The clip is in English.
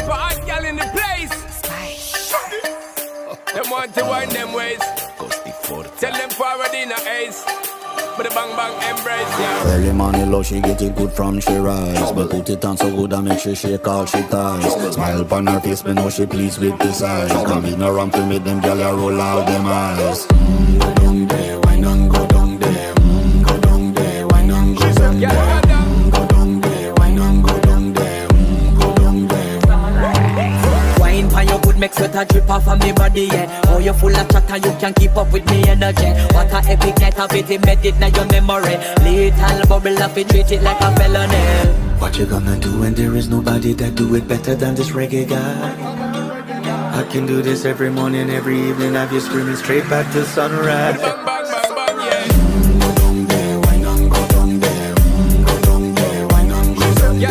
for hot girl in the place. Them want to wind them ways. Tell them forward in a ace. But the bang bang embrace, yeah. Early morning love, she get it good from she rise. But put it on so good and make she shake all she ties. Smile upon her face, but know she pleased with the size. Come in around to make them gyal roll out them eyes. Go down there, why not go down there? Go down there, why not go down there? Go down there, why not go down there? Go down there. Wine pan your good, make sweat a drip off of me body, yeah. Oh, you full of chatter, you can keep up with me energy. What a epic night of it, embedded now your memory. Little bubble up, it treat it like a felony. What you gonna do when there is nobody that do it better than this reggae guy? I can do this every morning, every evening, have you screaming straight back to sunrise.